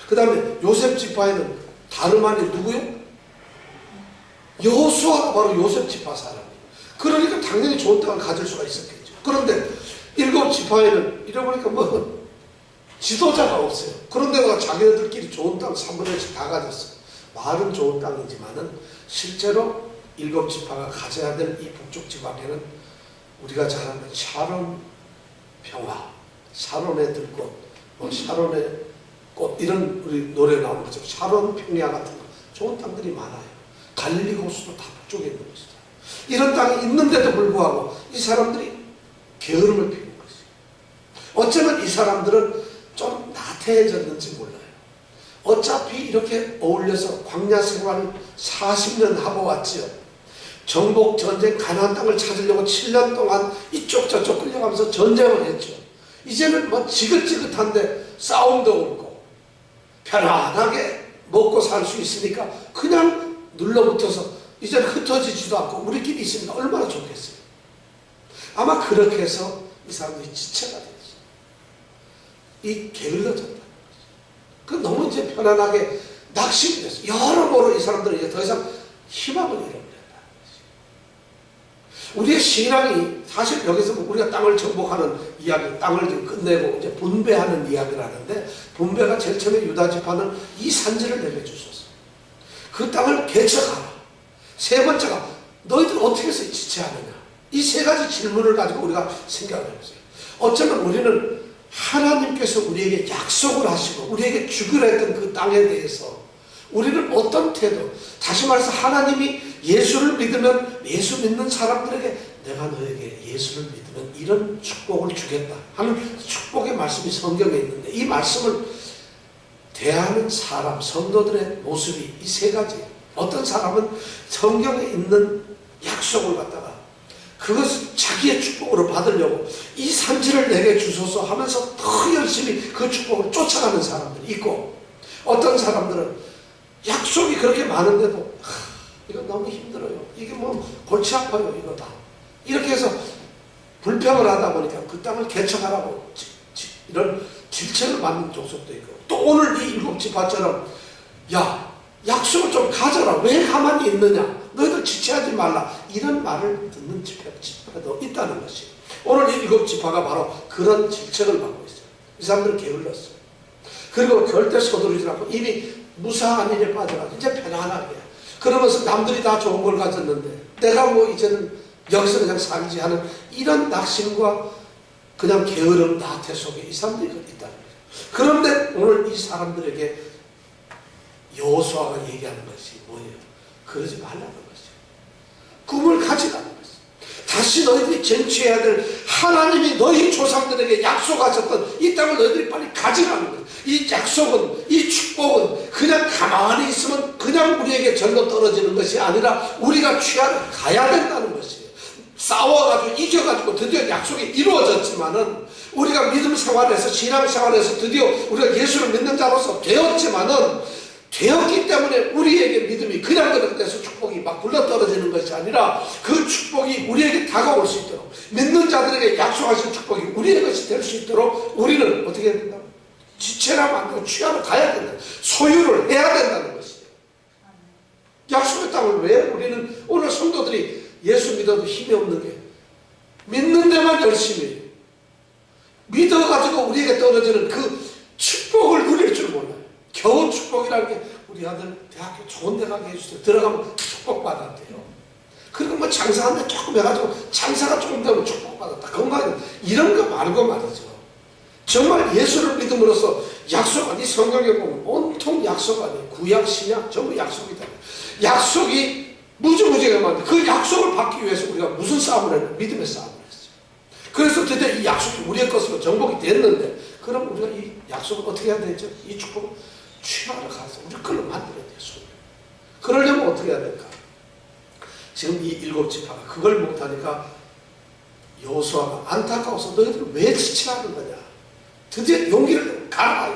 그 다음에 요셉 지파에는 다름 아닌 누구요? 여호수아가 바로 요셉 지파 사람이에요. 그러니까 당연히 좋은 땅을 가질 수가 있었겠죠. 그런데 7지파에는 이러보니까 뭐 지도자가 없어요. 그런데 자기네들끼리 좋은 땅 3분의 1씩 다 가졌어요. 말은 좋은 땅이지만은 실제로 7지파가 가져야 될 이 북쪽 지방에는 우리가 잘 아는 샤론 평화, 샤론의 들꽃, 뭐 샤론의 꽃 이런 우리 노래 나오는 거죠. 샤론 평야 같은 거 좋은 땅들이 많아요. 갈릴리 호수도 다 북쪽에 있는 것이죠. 이런 땅이 있는데도 불구하고 이 사람들이 게으름을 피운 것이에요. 어쩌면 이 사람들은 좀 나태해졌는지 몰라요. 어차피 이렇게 어울려서 광야 생활을 40년 하고 왔지요. 정복 전쟁 가나안 땅을 찾으려고 7년 동안 이쪽 저쪽 끌려가면서 전쟁을 했죠. 이제는 뭐 지긋지긋한데 싸움도 없고 편안하게 먹고 살 수 있으니까 그냥 눌러붙어서 이제는 흩어지지도 않고 우리끼리 있으니까 얼마나 좋겠어요. 아마 그렇게 해서 이 이 사람들이 지체가 되었어요. 이 게을러졌다는 거죠. 그 너무 이제 편안하게 낙심이 됐어요. 여러모로 이 사람들은 이제 더 이상 희망을 잃어버렸다는 거죠. 우리의 신앙이 사실 여기서 우리가 땅을 정복하는 이야기, 땅을 지금 끝내고 이제 분배하는 이야기를 하는데, 분배가 제일 처음에 유다 지파는 이 산지를 내려주소서. 그 땅을 개척하라. 세 번째가 너희들 어떻게 해서 지체하느냐. 이 세 가지 질문을 가지고 우리가 생각을 해보세요. 어쩌면 우리는 하나님께서 우리에게 약속을 하시고 우리에게 주기로 했던 그 땅에 대해서 우리는 어떤 태도, 다시 말해서 하나님이 예수를 믿으면, 예수 믿는 사람들에게 내가 너에게 예수를 믿으면 이런 축복을 주겠다 하는 축복의 말씀이 성경에 있는데, 이 말씀을 대하는 사람, 성도들의 모습이 이 세 가지. 어떤 사람은 성경에 있는 약속을 갖다가 그것을 자기의 축복으로 받으려고 이 산지를 내게 주소서 하면서 더 열심히 그 축복을 쫓아가는 사람들이 있고, 어떤 사람들은 약속이 그렇게 많은데도 이거 너무 힘들어요. 이게 뭐 골치 아파요. 이거 다. 이렇게 해서 불평을 하다 보니까 그 땅을 개척하라고 이런 질책을 받는 족속도 있고, 또 오늘 이 일곱 지파처럼 야 약속을 좀 가져라. 왜 가만히 있느냐. 너희들 지체하지 말라. 이런 말을 듣는 지파도 있다는 것이, 오늘 이 일곱 지파가 바로 그런 질책을 받고 있어요. 이 사람들은 게을렀어요. 그리고 절대 서두르지 않고 이미 무사한 일에 빠져가지고 이제 편안하게, 그러면서 남들이 다 좋은 걸 가졌는데 내가 뭐 이제는 여기서 그냥 살지 하는 이런 낙심과 그냥 게으름 나태 속에 이 사람들이 있다는 거죠. 그런데 오늘 이 사람들에게 여호수아가 얘기하는 것이 뭐예요? 그러지 말라는 것이죠. 꿈을 가지라는 것이죠. 다시 너희들이 쟁취해야 될, 하나님이 너희 조상들에게 약속하셨던 이 땅을 너희들이 빨리 가지라는 거예요. 이 약속은, 이 축복은 그냥 가만히 있으면 그냥 우리에게 절로 떨어지는 것이 아니라 우리가 취하러 가야 된다는 것이에요. 싸워가지고 이겨가지고 드디어 약속이 이루어졌지만은, 우리가 믿음 생활에서, 신앙 생활에서 드디어 우리가 예수를 믿는 자로서 되었지만은, 되었기 때문에 우리에게 믿음이 그냥 그렇게 돼서 축복이 막 굴러떨어지는 것이 아니라 그 축복이 우리에게 다가올 수 있도록, 믿는 자들에게 약속하신 축복이 우리의 것이 될 수 있도록 우리는 어떻게 해야 된다? 지체라면 안 되고 취하러 가야 된다. 소유를 해야 된다는 것이에요. 약속의 땅을 왜 우리는, 오늘 성도들이 예수 믿어도 힘이 없는 게 믿는 데만 열심히 해요. 믿어가지고 우리에게 떨어지는 그 축복을 누릴 줄 몰라요. 겨우 축복이라는 게, 우리 아들 대학교 좋은 데 가게 해주세요. 들어가면 축복받았대요. 그리고 뭐 장사하는데 조금 해가지고 장사가 조금 되면 축복받았다. 건강, 이런 거 말고 말이죠. 정말 예수를 믿음으로써 약속, 이 성경에 보면 온통 약속 아니에요. 구약, 신약 전부 약속이다. 약속이 무지무지하게 많은데 그 약속을 받기 위해서 우리가 무슨 싸움을 했냐? 믿음의 싸움을 했어요. 그래서 드디어 이 약속이 우리의 것으로 정복이 됐는데, 그럼 우리가 이 약속을 어떻게 해야 되죠? 이 축복을 취하러 가서 우리 걸로 만들어야 돼요. 손을. 그러려면 어떻게 해야 될까? 지금 이 일곱 지파가 그걸 못하니까 여호수아가 안타까워서 너희들 왜 지체하는 거냐? 드디어 용기를 가라.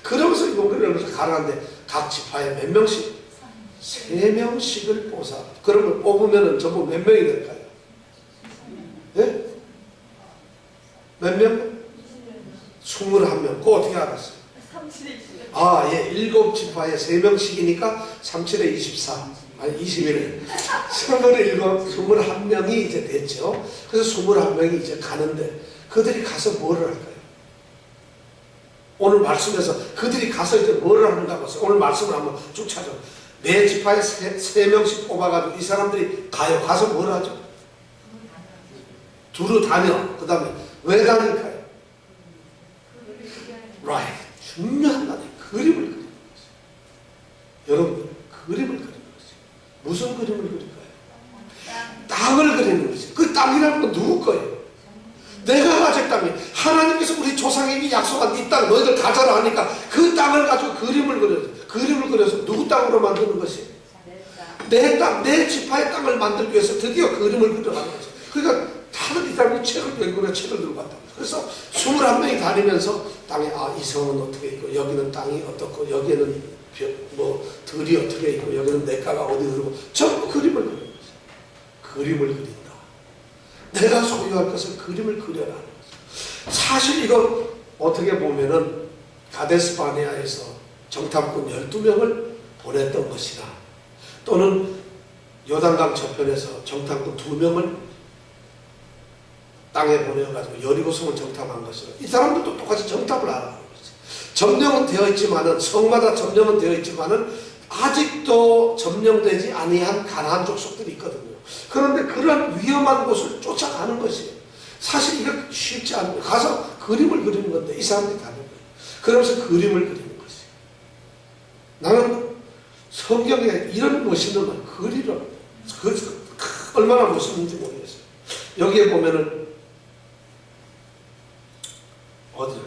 그러면서 용기를 내면서 가라는데, 각 지파에 몇 명씩? 3명씩을 뽑아. 그러면 뽑으면 전부 몇 명이 될까요? 네? 몇 명? 21명. 그거 어떻게 알았어요? 아, 예. 7지파에 3명씩이니까 37에 24. 아니, 21에. 21명이 이제 됐죠. 그래서 21명이 이제 가는데, 그들이 가서 뭐를 할까요? 오늘 말씀에서 그들이 가서 이제 뭐를 하는가 보세요. 오늘 말씀을 한번 쭉 찾아. 매 지파에 3명씩 뽑아가지고 이 사람들이 가요. 가서 뭘 하죠? 두루 다녀. 그 다음에 왜 다닐까요? Right. 중요한 단어. 그림을 그리는 거죠. 여러분들, 그림을 그리는 거죠. 무슨 그림을 그릴까요? 땅을 그리는 거죠. 그 땅이라는 건 누구 거예요? 내가 가질 땅이, 하나님께서 우리 조상에게 약속한 이 땅 너희들 가져라 하니까 그 땅을 가지고 그림을 그려요. 그림을 그려서 누구 땅으로 만드는 것이? 내 땅, 내 지파의 땅을 만들기 위해서 드디어 그림을 그려가는 거죠. 그러니까 다들 이 사람이 책을 읽고 책을 들고 갔다. 그래서 21명이 다니면서 땅에, 이 성은 어떻게 있고, 여기는 땅이 어떻고, 여기에는 뭐 들이 어떻게 있고, 여기는 냇가가 어디 흐르고, 전부 그림을 그리는 거죠. 그림을 그린다. 내가 소유할 것을 그림을 그려라. 사실 이거 어떻게 보면은 가데스 바네아에서 정탐꾼 12명을 보냈던 것이나 또는 요단강 저편에서 정탐꾼 2명을 땅에 보내가지고 여리고성을 정탐한 것이나 이 사람들도 똑같이 정탐을 하라는 거지. 점령은 되어 있지만은 성마다 점령은 되어 있지만은 아직도 점령되지 아니한 가나안 족속들이 있거든요. 그런데 그런 위험한 곳을 쫓아가는 것이에요. 사실 이거 쉽지 않아요. 가서 그림을 그리는 건데 이 사람들이 가는 거예요. 그러면서 그림을 그리는 것이에요. 나는 성경에 이런 멋있는 걸 그리려 얼마나 멋있는지 모르겠어요. 여기에 보면은 어디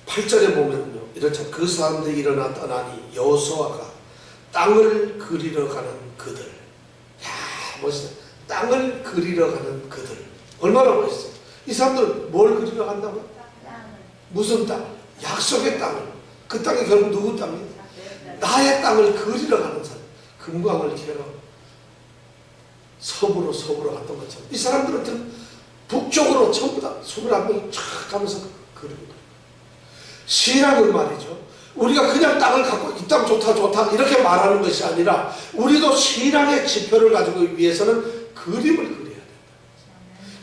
8절에 보면요 이렇죠. 그 사람들이 일어나 떠나니 여호수아가 땅을 그리러 가는 그들. 야 멋있다. 땅을 그리러 가는 그들. 얼마나 멋있어요. 이 사람들은 뭘 그리러 간다고요? 무슨 땅? 약속의 땅을. 그 땅이 결국 누구 땅이에요? 나의 땅을 그리러 가는 사람. 금광을 캐러 서부로 갔던 것처럼 이 사람들은 북쪽으로 전부 다 21명이 쫙 가면서 그리고 신앙은 말이죠. 우리가 그냥 땅을 갖고 이 땅 좋다 이렇게 말하는 것이 아니라 우리도 신앙의 지표를 가지고 위해서는 그림을 그려야 된다.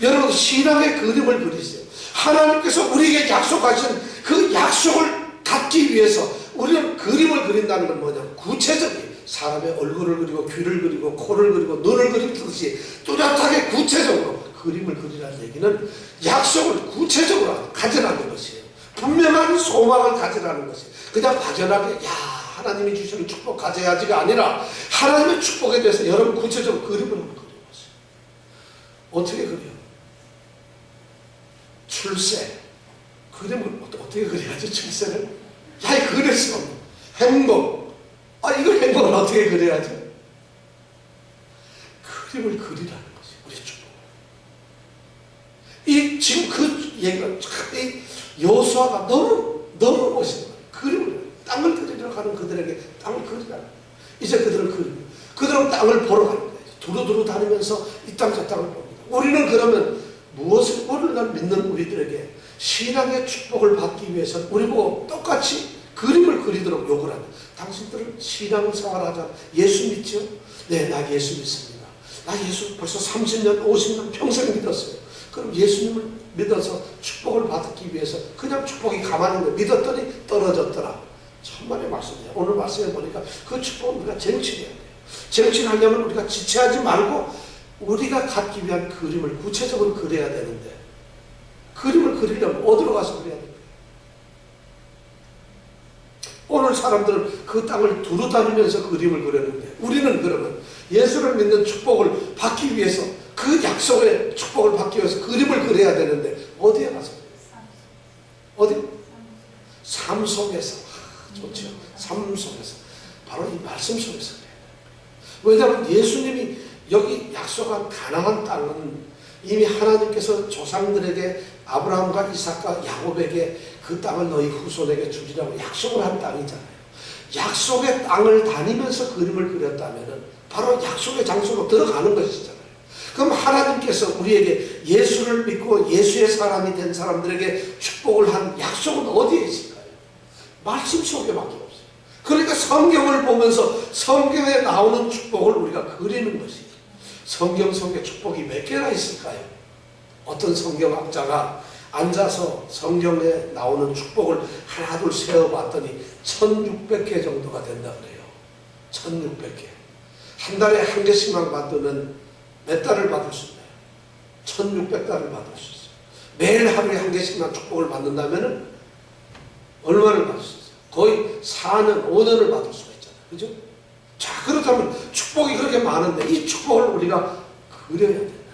여러분 신앙의 그림을 그리세요. 하나님께서 우리에게 약속하신 그 약속을 갖기 위해서 우리는 그림을 그린다는 건 뭐냐면 구체적인 사람의 얼굴을 그리고 귀를 그리고 코를 그리고 눈을 그리듯이 뚜렷하게 구체적으로 그림을 그리라는 얘기는 약속을 구체적으로 가져라는 것이에요. 분명한 소망을 가지라는 것이에요. 그냥 막연하게 야 하나님이 주시는 축복 가져야지가 아니라 하나님의 축복에 대해서 여러분 구체적으로 그림을 한번 그리는 것이에요. 어떻게 그려요? 출세 그림을 어떻게 그려야지 출세를? 야 이 그릴 수 없는 행복 이걸 행복을 어떻게 그려야지? 그림을 그리라는 것이 우리 축복. 이 지금 그 얘기가 이 여호수아가 너무 멋있는 거예요. 그림을 땅을 그리러 가는 그들에게 땅을 그리라는 거예요. 이제 그들은 땅을 보러 가는 거예요. 두루두루 다니면서 이 땅 저 땅을 봅니다. 우리는 그러면 무엇을 오늘날 믿는 우리들에게 신앙의 축복을 받기 위해서는 우리 보고 똑같이 그림을 그리도록 요구를 합니다. 당신들은 신앙을 생활하자. 예수 믿죠? 네, 나 예수 믿습니다. 나 예수 벌써 30년, 50년 평생 믿었어요. 그럼 예수님을 믿어서 축복을 받기 위해서 그냥 축복이 가만히 있는 믿었더니 떨어졌더라. 천만의 말씀이에요. 오늘 말씀에 보니까 그 축복은 우리가 쟁취해야 돼요. 쟁취하려면 우리가 지체하지 말고 우리가 갖기 위한 그림을 구체적으로 그려야 되는데 그림을 그리려면 어디로 가서 그려야 됩니까? 오늘 사람들은 그 땅을 두루 다니면서 그림을 그렸는데 우리는 그러면 예수를 믿는 축복을 받기 위해서 그 약속의 축복을 받기 위해서 그림을 그려야 되는데 어디에 가서 어디? 삶 속에서 좋죠. 삶 속에서 바로 이 말씀 속에서 그래야 돼요. 왜냐하면 예수님이 여기 약속한 가나안 땅은 이미 하나님께서 조상들에게 아브라함과 이삭과 야곱에게 그 땅을 너희 후손에게 주리라고 약속을 한 땅이잖아요. 약속의 땅을 다니면서 그림을 그렸다면 바로 약속의 장소로 들어가는 것이잖아요. 그럼 하나님께서 우리에게 예수를 믿고 예수의 사람이 된 사람들에게 축복을 한 약속은 어디에 있을까요? 말씀 속에밖에 없어요. 그러니까 성경을 보면서 성경에 나오는 축복을 우리가 그리는 것이죠. 성경 속에 축복이 몇 개나 있을까요? 어떤 성경학자가 앉아서 성경에 나오는 축복을 하나 둘 세어봤더니 1600개 정도가 된다 그래요. 1600개. 한 달에 한 개씩만 받으면 몇 달을 받을 수 있나요? 1600달을 받을 수 있어요. 매일 하루에 한 개씩만 축복을 받는다면 얼마를 받을 수 있어요? 거의 4년, 5년을 받을 수가 있잖아요. 그죠? 자, 그렇다면 축복이 그렇게 많은데 이 축복을 우리가 그려야 된다는 거죠.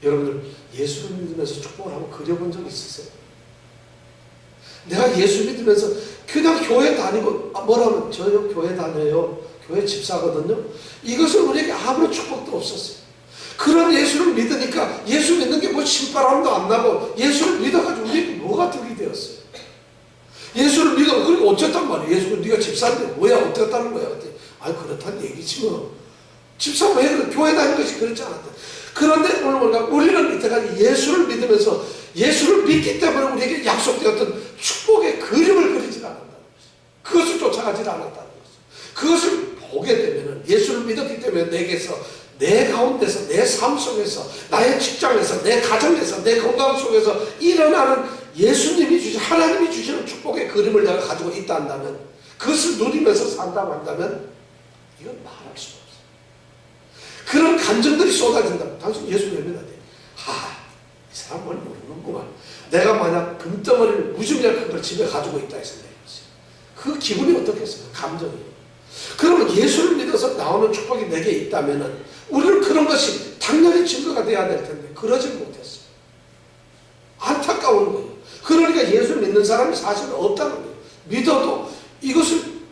여러분들 예수를 믿으면서 축복을 한번 그려본 적 있으세요? 내가 예수 믿으면서 그냥 교회 다니고 뭐라면 저요 교회 다녀요. 교회 집사거든요. 이것을 우리에게 아무런 축복도 없었어요. 그런 예수를 믿으니까 예수 믿는 게 뭐 신바람도 안 나고 예수를 믿어가지고 우리에게 뭐가 득이 되었어요. 예수를 믿어. 그리고 어쨌단 말이에요. 예수는 네가 집사인데 뭐야 어떻다는 거야. 아니 그렇다는 얘기지 뭐. 집사 왜 그래? 교회 다니는 것이 그렇지 않았다. 그런데 오늘 우리가 우리는 이때까지 예수를 믿으면서 예수를 믿기 때문에 우리에게 약속되었던 축복의 그림을 그리지 않았다는 것이죠. 그것을 쫓아가지 않았다는 것이죠. 그것을 보게 되면 예수를 믿었기 때문에 내게서 내 가운데서 내 삶 속에서 나의 직장에서 내 가정에서 내 건강 속에서 일어나는 예수님이 주신 하나님이 주시는 축복의 그림을 내가 가지고 있다 한다면 그것을 누리면서 산다고 한다면 이건 말할 수가 없어요. 그런 감정들이 쏟아진다면 당신 예수 믿으면 안 돼. 이 사람 뭘 모르는구만. 내가 만약 금덩어리를 무지무지하게 큰 걸 집에 가지고 있다 해서 그 기분이 어떻겠어요? 감정이. 그러면 예수를 믿어서 나오는 축복이 내게 있다면 우리는 그런 것이 당연히 증거가 돼야 될 텐데 그러지 못했어요. 안타까운 거예요. 그러니까 예수 믿는 사람이 사실은 없다는 거예요. 믿어도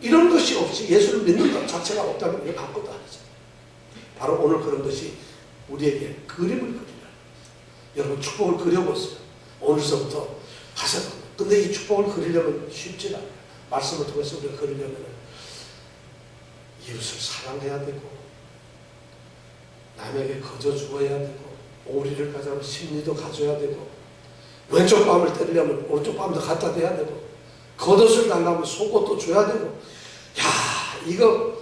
이런 것이 없이 예수를 믿는 것 자체가 없다면 이건 아무것도 아니죠. 바로 오늘 그런 것이 우리에게 그림을 그리라는 거예요. 여러분 축복을 그려보세요. 오늘서부터 하셔야 합니다. 근데 이 축복을 그리려면 쉽지 않아요. 말씀을 통해서 우리가 그리려면 이웃을 사랑해야 되고 남에게 거저 주어야 되고 오리를 가져가면 심리도 가져야 되고 왼쪽 뺨을 때리려면 오른쪽 뺨도 갖다 대야 되고 겉옷을 달라면 속옷도 줘야 되고 이거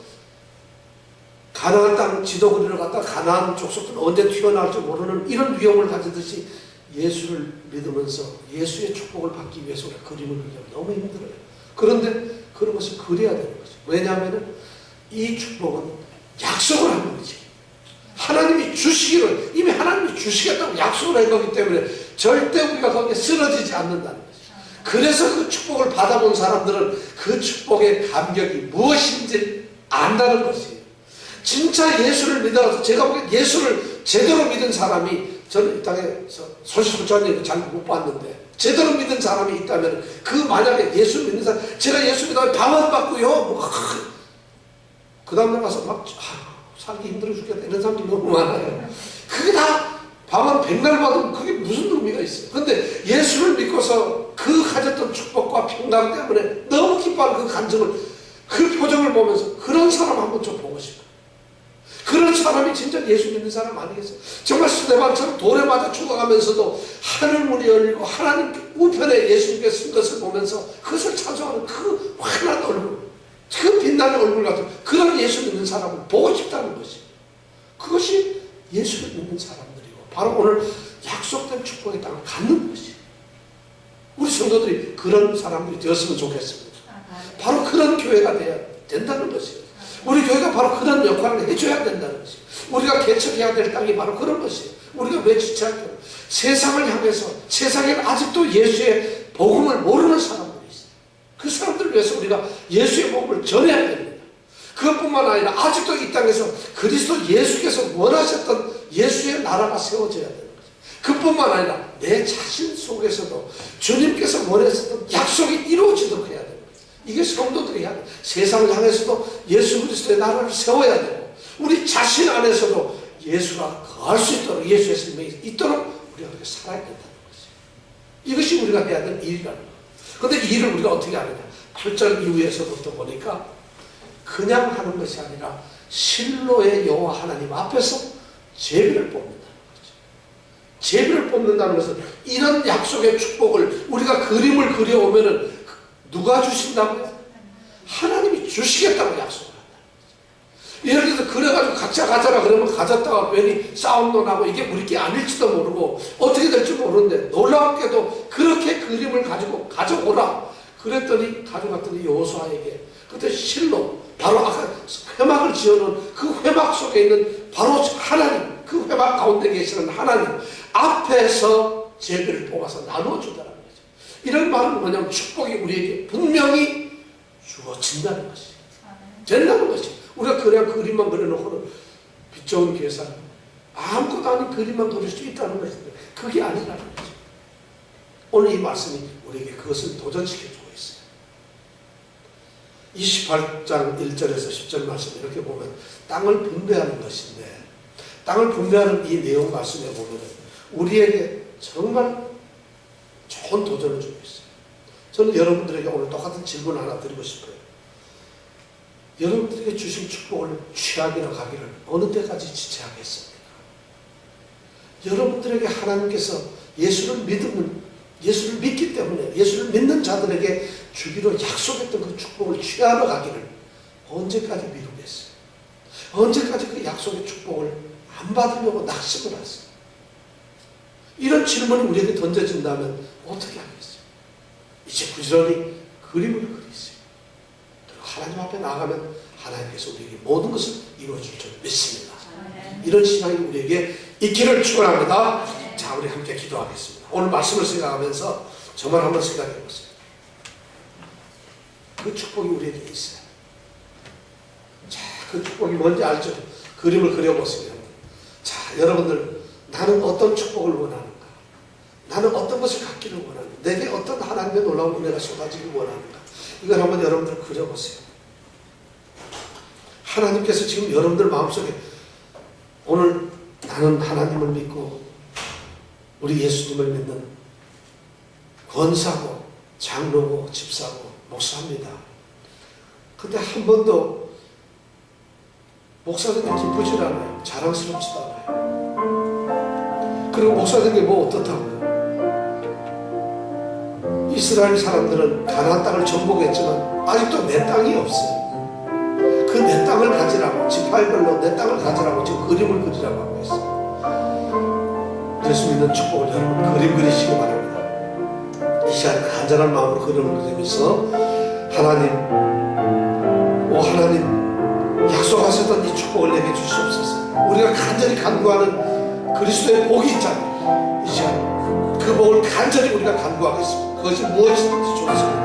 가나안 땅 지도 그리러 갔다 가나안 족속은 언제 튀어나올지 모르는 이런 위험을 가지듯이 예수를 믿으면서 예수의 축복을 받기 위해서 우리가 그림을 그리려면 너무 힘들어요. 그런데 그런 것을 그려야 되는 거죠. 왜냐하면 이 축복은 약속을 하는 거지. 하나님이 주시기를 이미 하나님이 주시겠다고 약속을 한 거기 때문에 절대 우리가 거기에 쓰러지지 않는다는 거죠. 그래서 그 축복을 받아본 사람들은 그 축복의 감격이 무엇인지 안다는 것이에요. 진짜 예수를 믿어서 제가 보기엔 예수를 제대로 믿은 사람이 저는 이 땅에서 소식소천을 잘 못 봤는데 제대로 믿은 사람이 있다면 그 만약에 예수 믿는 사람 제가 예수 믿으면 방언 받고요 그 다음날 가서 막 살기 힘들어 죽겠다 이런 사람들이 너무 많아요. 그게 다 방언 백날 받으면 그게 무슨 의미가 있어요. 그런데 예수를 믿고서 그 가졌던 축복과 평강 때문에 너무 기뻐하는 그 감정을 그 표정을 보면서 그런 사람 한번 좀 보고 싶어요. 그런 사람이 진짜 예수 믿는 사람 아니겠어요? 정말 스데반처럼 돌에 맞아 죽어가면서도 하늘문이 열리고 하나님 우편에 예수님께서 쓴 것을 보면서 그것을 찬송하는 그 환한 얼굴, 그 빛나는 얼굴 같은 그런 예수 믿는 사람을 보고 싶다는 것이에요. 그것이 예수를 믿는 사람들이고 바로 오늘 약속된 축복의 땅을 갖는 것이에요. 우리 성도들이 그런 사람들이 되었으면 좋겠습니다. 바로 그런 교회가 돼야 된다는 것이에요. 우리 교회가 바로 그런 역할을 해줘야 된다는 것이에요. 우리가 개척해야 될 땅이 바로 그런 것이에요. 우리가 왜 지체할까요? 세상을 향해서 세상에는 아직도 예수의 복음을 모르는 사람들이 있어요. 그 사람들을 위해서 우리가 예수의 복음을 전해야 됩니다. 그것뿐만 아니라 아직도 이 땅에서 그리스도 예수께서 원하셨던 예수의 나라가 세워져야 되는 거죠. 그뿐만 아니라 내 자신 속에서도 주님께서 원하셨던 약속이 이루어지도록 해야 됩니다. 이게 성도들이 해야 돼요. 세상을 향해서도 예수 그리스도의 나라를 세워야 되고 우리 자신 안에서도 예수가 거할 수 있도록 예수의 생명이 있도록 우리가 그렇게 살아야 된다는 것이죠. 이것이 우리가 해야 될 일이라는 거예요. 그런데 이 일을 우리가 어떻게 하느냐 8절 이후에서부터 보니까 그냥 하는 것이 아니라 실로의 여호와 하나님 앞에서 제비를 뽑는다는 거죠. 제비를 뽑는다는 것은 이런 약속의 축복을 우리가 그림을 그려오면은 누가 주신다고요? 하나님이 주시겠다고 약속을 한다. 예를 들어서 그래가지고 각자 가져라 그러면 가졌다가 괜히 싸움도 나고 이게 우리 게 아닐지도 모르고 어떻게 될지 모르는데 놀랍게도 그렇게 그림을 가지고 가져오라 그랬더니 가져갔더니 여호수아에게 그때 실로 바로 아까 회막을 지어놓은 그 회막 속에 있는 바로 하나님 그 회막 가운데 계시는 하나님 앞에서 제비를 뽑아서 나누어주더라. 이런 말은 뭐냐면 축복이 우리에게 분명히 주어진다는 것이 된다는 것이 우리가 그냥 그림만 그려놓고는 빛 좋은 계산 아무것도 아닌 그림만 그릴 수 있다는 것인데 그게 아니라는 거죠. 오늘 이 말씀이 우리에게 그것을 도전시켜주고 있어요. 28장 1절에서 10절 말씀 이렇게 보면 땅을 분배하는 것인데 땅을 분배하는 이 내용 말씀에 보면 우리에게 정말 좋은 도전을 주고 있어요. 저는 여러분들에게 오늘 똑같은 질문 하나 드리고 싶어요. 여러분들에게 주신 축복을 취하기나 가기를 어느 때까지 지체하겠습니까? 여러분들에게 하나님께서 예수를 믿기 때문에 예수를 믿는 자들에게 주기로 약속했던 그 축복을 취하러 가기를 언제까지 미루겠어요? 언제까지 그 약속의 축복을 안 받으려고 낙심을 하세요? 이런 질문이 우리에게 던져진다면 어떻게 하겠어요? 이제 부지런히 그림을 그리세요. 그리고 하나님 앞에 나가면 하나님께서 우리에게 모든 것을 이루어줄 줄 믿습니다. 이런 신앙이 우리에게 있기를 축원합니다. 자, 우리 함께 기도하겠습니다. 오늘 말씀을 생각하면서 정말 한번 생각해 보세요. 그 축복이 우리에게 있어요. 자, 그 축복이 뭔지 알죠? 그림을 그려보세요. 자, 여러분들, 나는 어떤 축복을 원하는가? 나는 어떤 것을 갖기를 원하는가? 내게 어떤 하나님의 놀라운 은혜가 쏟아지길 원하는가? 이걸 한번 여러분들 그려보세요. 하나님께서 지금 여러분들 마음속에 오늘 나는 하나님을 믿고 우리 예수님을 믿는 권사고 장로고 집사고 목사입니다. 근데 한 번도 목사된 게 기쁘지 않아요. 자랑스럽지도 않아요. 그리고 목사된 게 뭐 어떻다고요? 이스라엘 사람들은 가나안 땅을 정복했지만 아직도 내 땅이 없어요. 그 내 땅을 가지라고, 지파별로 내 땅을 가지라고 지금 그림을 그리라고 하고 있어요. 예수 믿는 축복을 여러분 그림 그리시기 바랍니다. 이 시간 간절한 마음으로 그림을 그리면서 하나님, 오 하나님, 약속하셨던 이 축복을 내게 주시옵소서. 우리가 간절히 간구하는 그리스도의 복이 있잖아요. 이 시간 그 복을 간절히 우리가 간구하겠습니다. 그것이 무엇이든지 좋습니다.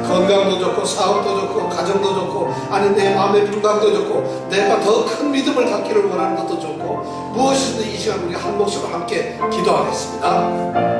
건강도 좋고 사업도 좋고 가정도 좋고 아니 내 마음의 평강도 좋고 내가 더 큰 믿음을 갖기를 원하는 것도 좋고 무엇이든지 이 시간 우리가 한 목소리로 함께 기도하겠습니다.